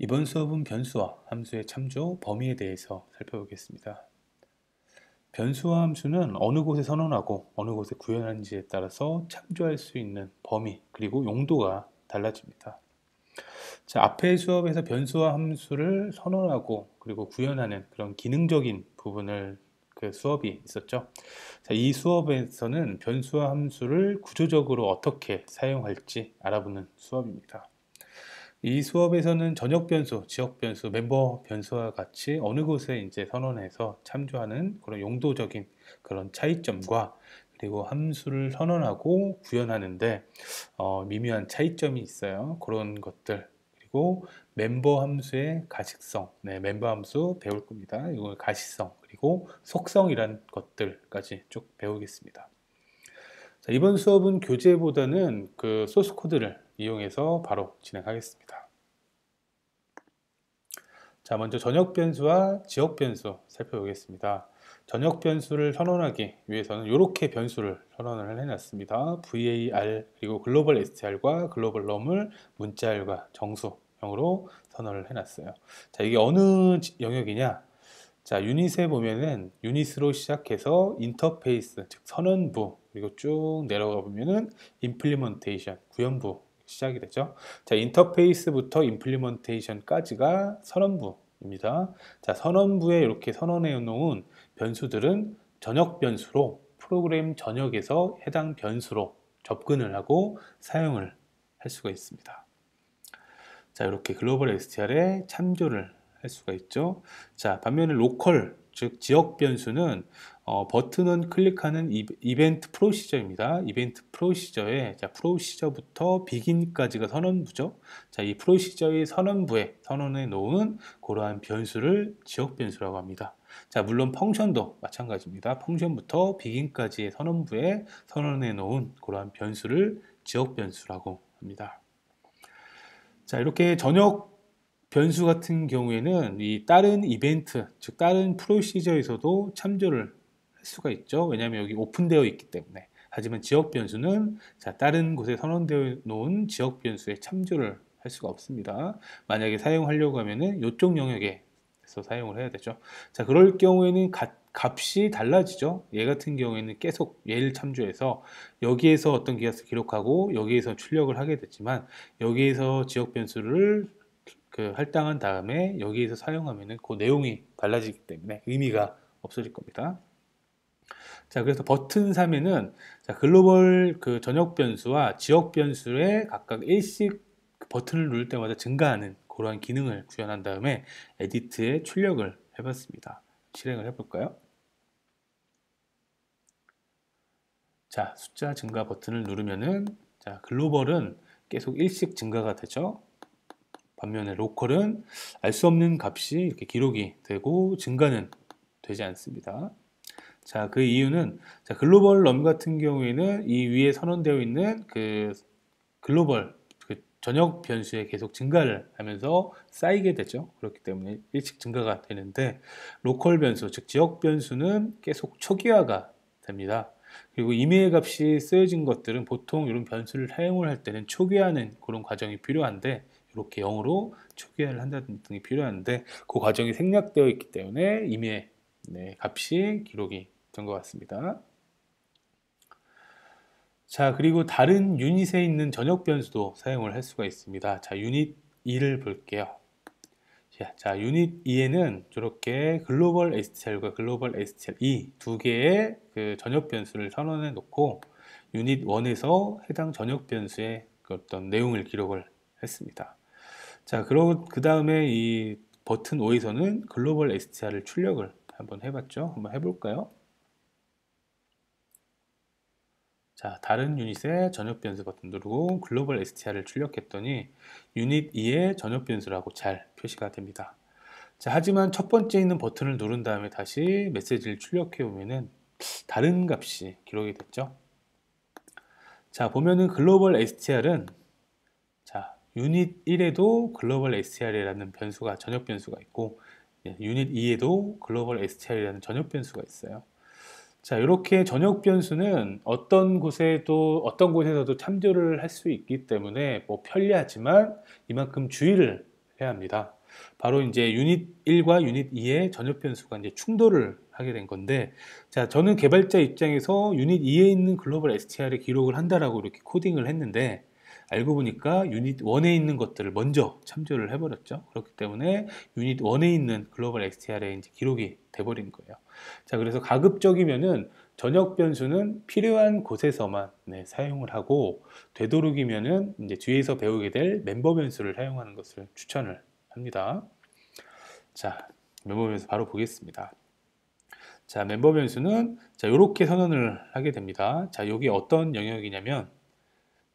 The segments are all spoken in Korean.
이번 수업은 변수와 함수의 참조 범위에 대해서 살펴보겠습니다. 변수와 함수는 어느 곳에 선언하고 어느 곳에 구현하는지에 따라서 참조할 수 있는 범위 그리고 용도가 달라집니다. 자, 앞의 수업에서 변수와 함수를 선언하고 그리고 구현하는 그런 기능적인 부분을 그 수업이 있었죠. 자, 이 수업에서는 변수와 함수를 구조적으로 어떻게 사용할지 알아보는 수업입니다. 이 수업에서는 전역 변수, 지역 변수, 멤버 변수와 같이 어느 곳에 이제 선언해서 참조하는 그런 용도적인 그런 차이점과 그리고 함수를 선언하고 구현하는데 미묘한 차이점이 있어요. 그런 것들 그리고 멤버 함수의 가식성, 네, 멤버 함수 배울 겁니다. 이거 가시성 그리고 속성이란 것들까지 쭉 배우겠습니다. 자, 이번 수업은 교재보다는 그 소스 코드를 이용해서 바로 진행하겠습니다. 자, 먼저 전역 변수와 지역 변수 살펴보겠습니다. 전역 변수를 선언하기 위해서는 이렇게 변수를 선언을 해놨습니다. var 그리고 글로벌 str과 글로벌 num을 문자열과 정수형으로 선언을 해놨어요. 자, 이게 어느 영역이냐? 자, 유닛에 보면은 유닛으로 시작해서 인터페이스, 즉 선언부 그리고 쭉 내려가 보면은 임플리먼테이션, 구현부 시작이 되죠. 자, 인터페이스부터 임플리먼테이션까지가 선언부입니다. 자, 선언부에 이렇게 선언해 놓은 변수들은 전역 변수로 프로그램 전역에서 해당 변수로 접근을 하고 사용을 할 수가 있습니다. 자, 이렇게 글로벌 STR에 참조를 할 수가 있죠. 자, 반면에 로컬, 즉 지역 변수는 버튼은 클릭하는 이벤트 프로시저입니다. 이벤트 프로시저에 자, 프로시저부터 비긴까지가 선언부죠. 자, 이 프로시저의 선언부에 선언해 놓은 그러한 변수를 지역 변수라고 합니다. 자, 물론 펑션도 마찬가지입니다. 펑션부터 비긴까지의 선언부에 선언해 놓은 그러한 변수를 지역 변수라고 합니다. 자, 이렇게 전역 변수 같은 경우에는 이 다른 이벤트, 즉 다른 프로시저에서도 참조를 할 수가 있죠. 왜냐하면 여기 오픈되어 있기 때문에. 하지만 지역 변수는 자, 다른 곳에 선언되어 놓은 지역 변수에 참조를 할 수가 없습니다. 만약에 사용하려고 하면은 이쪽 영역에서 사용을 해야 되죠. 자, 그럴 경우에는 값이 달라지죠. 얘 같은 경우에는 계속 얘를 참조해서 여기에서 어떤 기하수 기록하고 여기에서 출력을 하게 됐지만 여기에서 지역 변수를 할당한 다음에 여기에서 사용하면은 그 내용이 달라지기 때문에 의미가 없어질 겁니다. 자, 그래서 버튼 3에는 자, 글로벌 그 전역 변수와 지역 변수에 각각 일씩 버튼을 누를 때마다 증가하는 그러한 기능을 구현한 다음에 에디트에 출력을 해봤습니다. 실행을 해볼까요? 자, 숫자 증가 버튼을 누르면은 자, 글로벌은 계속 일씩 증가가 되죠. 반면에 로컬은 알 수 없는 값이 이렇게 기록이 되고 증가는 되지 않습니다. 자, 그 이유는 자, 글로벌 럼 같은 경우에는 이 위에 선언되어 있는 그 글로벌 그 전역 변수에 계속 증가를 하면서 쌓이게 되죠. 그렇기 때문에 일찍 증가가 되는데 로컬 변수, 즉 지역 변수는 계속 초기화가 됩니다. 그리고 임의의 값이 쓰여진 것들은 보통 이런 변수를 사용을 할 때는 초기화하는 그런 과정이 필요한데 이렇게 0으로 초기화를 한다는 등이 필요한데 그 과정이 생략되어 있기 때문에 임의의 값이 기록이 된 것 같습니다. 자, 그리고 다른 유닛에 있는 전역 변수도 사용을 할 수가 있습니다. 자, 유닛 2를 볼게요. 자, 유닛 2에는 저렇게 글로벌 STR과 글로벌 STR 이 두 개의 그 전역 변수를 선언해 놓고 유닛 1에서 해당 전역 변수의 그 어떤 내용을 기록을 했습니다. 자, 그리고 그 다음에 이 버튼 5에서는 글로벌 STR을 출력을 한번 해봤죠. 한번 해볼까요? 자, 다른 유닛의 전역 변수 버튼 누르고 글로벌 str을 출력했더니 유닛 2의 전역 변수라고 잘 표시가 됩니다. 자, 하지만 첫 번째 있는 버튼을 누른 다음에 다시 메시지를 출력해 보면은 다른 값이 기록이 됐죠. 자, 보면은 글로벌 str은 자, 유닛 1에도 글로벌 str이라는 변수가 전역 변수가 있고 유닛 2에도 글로벌 str이라는 전역 변수가 있어요. 자, 이렇게 전역 변수는 어떤 곳에서도 참조를 할 수 있기 때문에 뭐 편리하지만 이만큼 주의를 해야 합니다. 바로 이제 유닛 1과 유닛 2의 전역 변수가 이제 충돌을 하게 된 건데, 자, 저는 개발자 입장에서 유닛 2에 있는 글로벌 str에 기록을 한다라고 이렇게 코딩을 했는데, 알고 보니까 유닛 1에 있는 것들을 먼저 참조를 해버렸죠. 그렇기 때문에 유닛 1에 있는 글로벌 str에 이제 기록이 돼버린 거예요. 자, 그래서 가급적이면은 전역 변수는 필요한 곳에서만 사용을 하고, 되도록이면은 이제 뒤에서 배우게 될 멤버 변수를 사용하는 것을 추천을 합니다. 자, 멤버 변수 바로 보겠습니다. 자, 멤버 변수는 자, 이렇게 선언을 하게 됩니다. 자, 여기 어떤 영역이냐면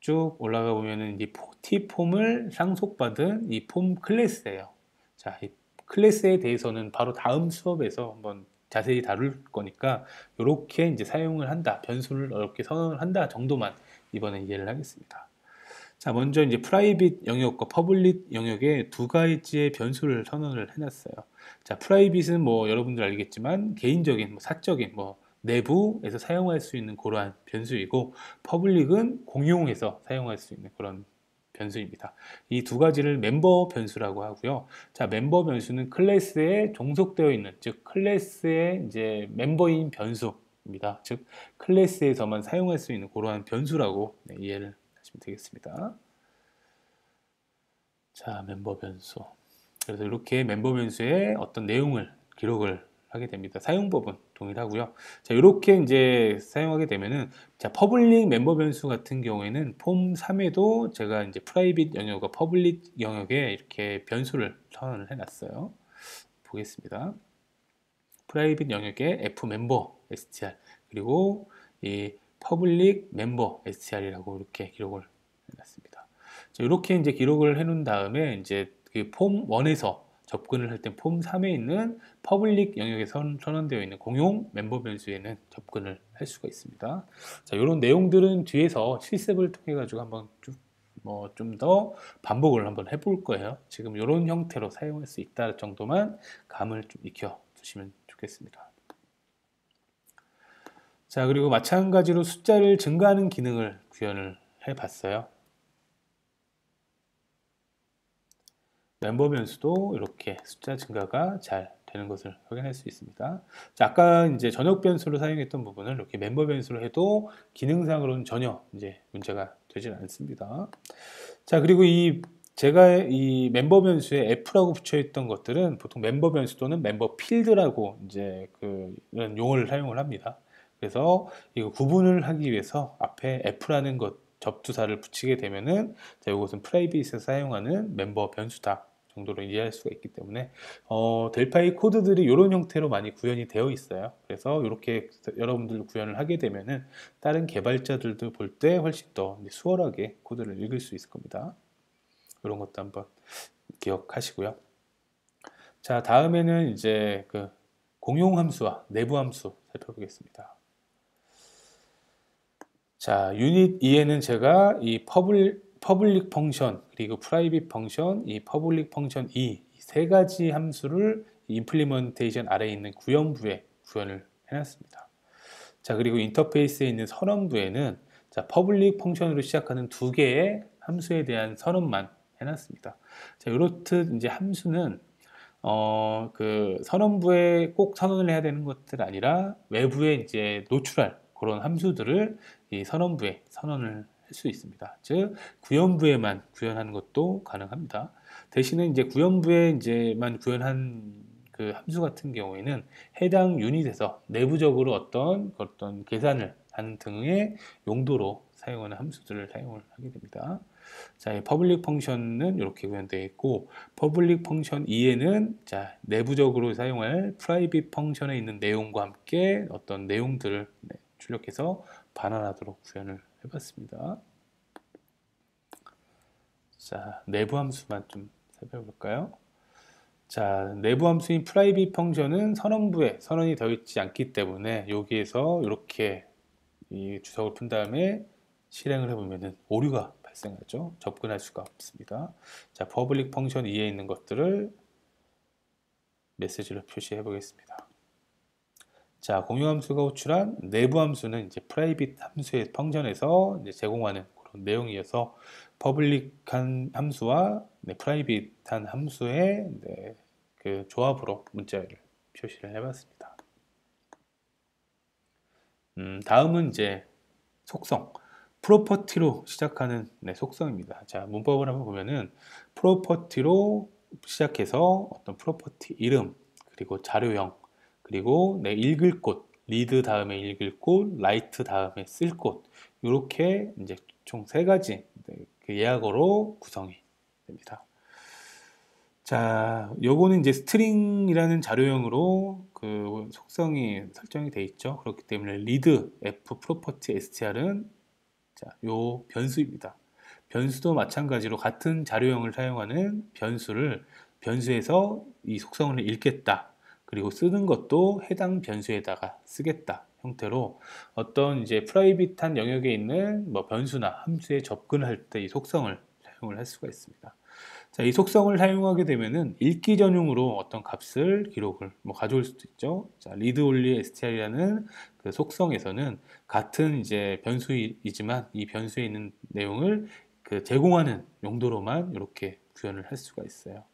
쭉 올라가 보면은 이 T폼을 상속받은 이 폼 클래스예요. 자, 이 클래스에 대해서는 바로 다음 수업에서 한번 자세히 다룰 거니까 이렇게 이제 사용을 한다, 변수를 이렇게 선언을 한다 정도만 이번에 이해를 하겠습니다. 자, 먼저 이제 프라이빗 영역과 퍼블릭 영역에 두 가지의 변수를 선언을 해놨어요. 자, 프라이빗은 뭐 여러분들 알겠지만 개인적인, 사적인, 내부에서 사용할 수 있는 그러한 변수이고, 퍼블릭은 공용해서 사용할 수 있는 그런 변수입니다. 이 두 가지를 멤버 변수라고 하고요. 자, 멤버 변수는 클래스에 종속되어 있는, 즉 클래스의 이제 멤버인 변수입니다. 즉 클래스에서만 사용할 수 있는 그러한 변수라고 이해를 하시면 되겠습니다. 자, 멤버 변수. 그래서 이렇게 멤버 변수에 어떤 내용을 기록을 하게 됩니다. 사용법은 동일하고요. 자, 이렇게 이제 사용하게 되면은, 자, 퍼블릭 멤버 변수 같은 경우에는 폼 3에도 제가 이제 프라이빗 영역과 퍼블릭 영역에 이렇게 변수를 선언을 해놨어요. 보겠습니다. 프라이빗 영역에 f 멤버 str, 그리고 이 퍼블릭 멤버 str이라고 이렇게 기록을 해놨습니다. 자, 이렇게 이제 기록을 해놓은 다음에 이제 그 폼 1에서 접근을 할 때 폼 3에 있는 퍼블릭 영역에 선언되어 있는 공용 멤버 변수에는 접근을 할 수가 있습니다. 자, 이런 내용들은 뒤에서 실습을 통해 가지고 한번 좀 더 반복을 한번 해볼 거예요. 지금 이런 형태로 사용할 수 있다 정도만 감을 좀 익혀 두시면 좋겠습니다. 자, 그리고 마찬가지로 숫자를 증가하는 기능을 구현을 해봤어요. 멤버 변수도 이렇게 숫자 증가가 잘 되는 것을 확인할 수 있습니다. 자, 아까 이제 전역 변수로 사용했던 부분을 이렇게 멤버 변수로 해도 기능상으로는 전혀 이제 문제가 되질 않습니다. 자, 그리고 제가 이 멤버 변수에 F라고 붙여있던 것들은 보통 멤버 변수 또는 멤버 필드라고 이제 이런 용어를 사용을 합니다. 그래서 이거 구분을 하기 위해서 앞에 F라는 것 접두사를 붙이게 되면은, 자, 이것은 프라이빗에서 사용하는 멤버 변수다 정도로 이해할 수가 있기 때문에 델파이 코드들이 이런 형태로 많이 구현이 되어 있어요. 그래서 이렇게 여러분들 구현을 하게 되면은 다른 개발자들도 볼 때 훨씬 더 수월하게 코드를 읽을 수 있을 겁니다. 이런 것도 한번 기억하시고요. 자, 다음에는 이제 공용 함수와 내부 함수 살펴보겠습니다. 자, 유닛 2에는 제가 이 퍼블릭 펑션, 그리고 프라이빗 펑션, 이 퍼블릭 펑션 2, 세 가지 함수를 임플리먼테이션 아래에 있는 구현부에 구현을 해놨습니다. 자, 그리고 인터페이스에 있는 선언부에는 자, 퍼블릭 펑션으로 시작하는 두 개의 함수에 대한 선언만 해놨습니다. 자, 이렇듯 이제 함수는 선언부에 꼭 선언을 해야 되는 것들 아니라 외부에 이제 노출할 그런 함수들을 이 선언부에 선언을 할 수 있습니다. 즉 구현부에만 구현하는 것도 가능합니다. 대신에 이제 구현부에 이제만 구현한 그 함수 같은 경우에는 해당 유닛에서 내부적으로 어떤 계산을 하는 등의 용도로 사용하는 함수들을 사용을 하게 됩니다. 자, 퍼블릭 펑션은 이렇게 구현되어 있고, 퍼블릭 펑션 2에는 자, 내부적으로 사용할 프라이빗 펑션에 있는 내용과 함께 어떤 내용들을 출력해서 반환하도록 구현을 해봤습니다. 자, 내부 함수만 좀 살펴볼까요? 자, 내부 함수인 프라이빗 펑션은 선언부에 선언이 되어 있지 않기 때문에 여기에서 이렇게 이 주석을 푼 다음에 실행을 해보면은 오류가 발생하죠. 접근할 수가 없습니다. 자, 퍼블릭 펑션 2에 있는 것들을 메시지로 표시해 보겠습니다. 자, 공용 함수가 호출한 내부 함수는 이제 프라이빗 함수의 펑션에서 이제 제공하는 그런 내용이어서 퍼블릭한 함수와 프라이빗한 함수의 그 조합으로 문자열을 표시를 해봤습니다. 다음은 이제 속성, 프로퍼티로 시작하는 속성입니다. 자, 문법을 한번 보면은 프로퍼티로 시작해서 어떤 프로퍼티 이름, 그리고 자료형, 그리고 읽을 곳, 리드 다음에 읽을 곳, 라이트 다음에 쓸 곳, 이렇게 이제 총 세 가지 그 예약어로 구성이 됩니다. 자, 요거는 이제 스트링이라는 자료형으로 그 속성이 설정이 되어 있죠. 그렇기 때문에 read f property str은 자, 요 변수입니다. 변수도 마찬가지로 같은 자료형을 사용하는 변수에서 이 속성을 읽겠다. 그리고 쓰는 것도 해당 변수에다가 쓰겠다 형태로 어떤 이제 프라이빗한 영역에 있는 뭐 변수나 함수에 접근할 때 이 속성을 사용을 할 수가 있습니다. 자, 이 속성을 사용하게 되면은 읽기 전용으로 어떤 값을 기록을 가져올 수도 있죠. 자, read only str이라는 그 속성에서는 같은 이제 변수이지만 이 변수에 있는 내용을 그 제공하는 용도로만 이렇게 구현을 할 수가 있어요.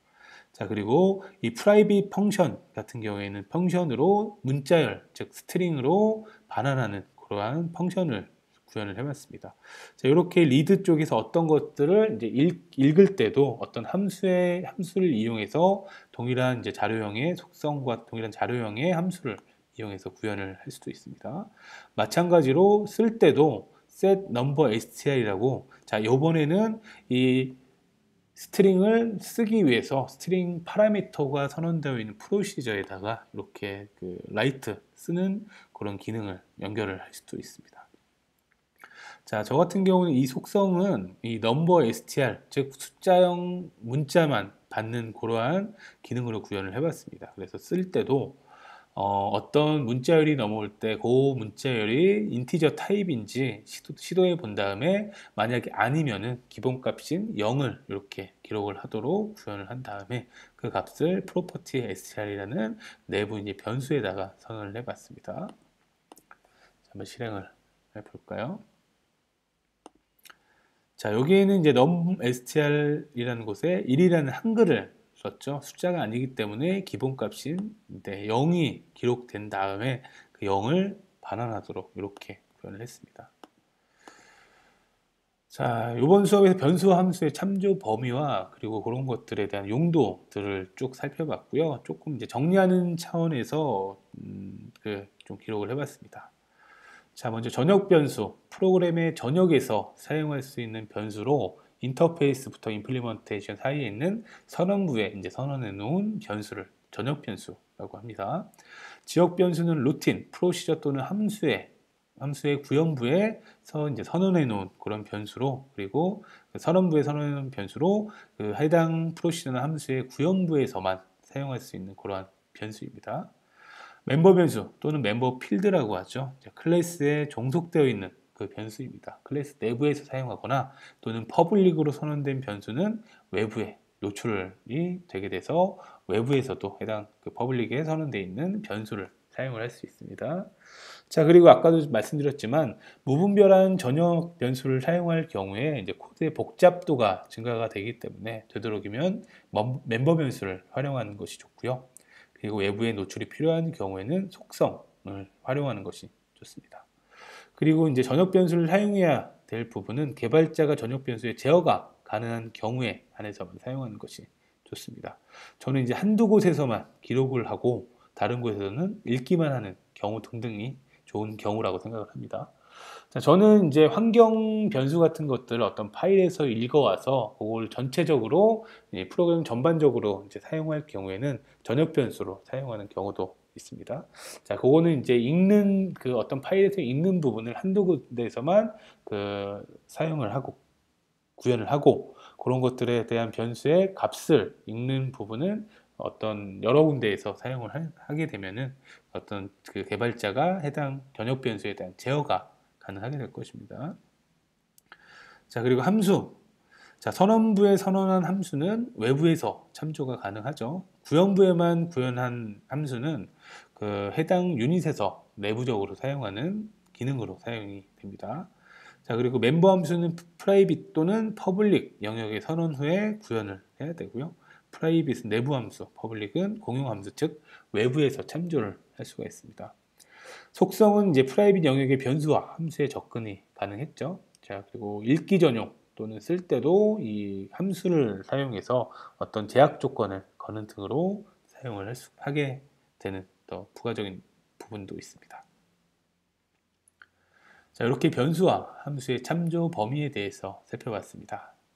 자, 그리고 이 private 펑션 같은 경우에는 펑션으로 문자열, 즉 스트링으로 반환하는 그러한 펑션을 구현을 해봤습니다. 자, 이렇게 리드 쪽에서 어떤 것들을 이제 읽을 때도 어떤 함수를 이용해서 동일한 이제 자료형의 속성과 동일한 자료형의 함수를 이용해서 구현을 할 수도 있습니다. 마찬가지로 쓸 때도 set number str이라고 자, 이번에는 이 스트링을 쓰기 위해서 스트링 파라미터가 선언되어 있는 프로시저에다가 이렇게 그 라이트 쓰는 그런 기능을 연결을 할 수도 있습니다. 자, 저 같은 경우는 이 속성은 이 number str, 즉 숫자형 문자만 받는 그러한 기능으로 구현을 해봤습니다. 그래서 쓸 때도 어떤 문자열이 넘어올 때 그 문자열이 인티저 타입인지 시도해 본 다음에 만약에 아니면은 기본값인 0을 이렇게 기록을 하도록 구현을 한 다음에 그 값을 property str이라는 내부 이제 변수에다가 선언을 해봤습니다. 한번 실행을 해볼까요? 자, 여기에는 이제 numstr이라는 곳에 1이라는 한글을 썼죠. 숫자가 아니기 때문에 기본값인 0이 기록된 다음에 그 0을 반환하도록 이렇게 표현을 했습니다. 자, 이번 수업에서 변수 함수의 참조 범위와 그리고 그런 것들에 대한 용도들을 쭉 살펴봤고요. 조금 이제 정리하는 차원에서 좀 기록을 해봤습니다. 자, 먼저 전역 변수, 프로그램의 전역에서 사용할 수 있는 변수로 인터페이스부터 임플리먼테이션 사이에 있는 선언부에 이제 선언해 놓은 변수를 전역 변수라고 합니다. 지역 변수는 루틴, 프로시저 또는 함수의 구현부에서 이제 선언해 놓은 그런 변수로 그리고 선언부에 선언해 놓은 변수로 그 해당 프로시저나 함수의 구현부에서만 사용할 수 있는 그러한 변수입니다. 멤버 변수 또는 멤버 필드라고 하죠. 클래스에 종속되어 있는 그 변수입니다. 클래스 내부에서 사용하거나 또는 퍼블릭으로 선언된 변수는 외부에 노출이 되게 돼서 외부에서도 해당 그 퍼블릭에 선언되어 있는 변수를 사용을 할 수 있습니다. 자, 그리고 아까도 말씀드렸지만 무분별한 전역 변수를 사용할 경우에 이제 코드의 복잡도가 증가가 되기 때문에 되도록이면 멤버 변수를 활용하는 것이 좋고요. 그리고 외부에 노출이 필요한 경우에는 속성을 활용하는 것이 좋습니다. 그리고 이제 전역 변수를 사용해야 될 부분은 개발자가 전역 변수의 제어가 가능한 경우에 한해서만 사용하는 것이 좋습니다. 저는 이제 한두 곳에서만 기록을 하고 다른 곳에서는 읽기만 하는 경우 등등이 좋은 경우라고 생각을 합니다. 자, 저는 이제 환경 변수 같은 것들을 어떤 파일에서 읽어와서 그걸 전체적으로 프로그램 전반적으로 이제 사용할 경우에는 전역 변수로 사용하는 경우도 있습니다. 자, 그거는 이제 읽는 그 어떤 파일에서 읽는 부분을 한두 군데에서만 그 사용을 하고 구현을 하고 그런 것들에 대한 변수의 값을 읽는 부분은 어떤 여러 군데에서 사용을 하게 되면은 어떤 그 개발자가 해당 전역 변수에 대한 제어가 가능하게 될 것입니다. 자, 그리고 함수. 자, 선언부에 선언한 함수는 외부에서 참조가 가능하죠. 구현부에만 구현한 함수는 그 해당 유닛에서 내부적으로 사용하는 기능으로 사용이 됩니다. 자, 그리고 멤버 함수는 프라이빗 또는 퍼블릭 영역의 선언 후에 구현을 해야 되고요. 프라이빗은 내부 함수, 퍼블릭은 공용 함수, 즉 외부에서 참조를 할 수가 있습니다. 속성은 이제 프라이빗 영역의 변수와 함수의 접근이 가능했죠. 자, 그리고 읽기 전용 또는 쓸 때도 이 함수를 사용해서 어떤 제약 조건을 거는 등으로 사용을 하게 되는 또 부가적인 부분도 있습니다. 자, 이렇게 변수와 함수의 참조 범위에 대해서 살펴봤습니다.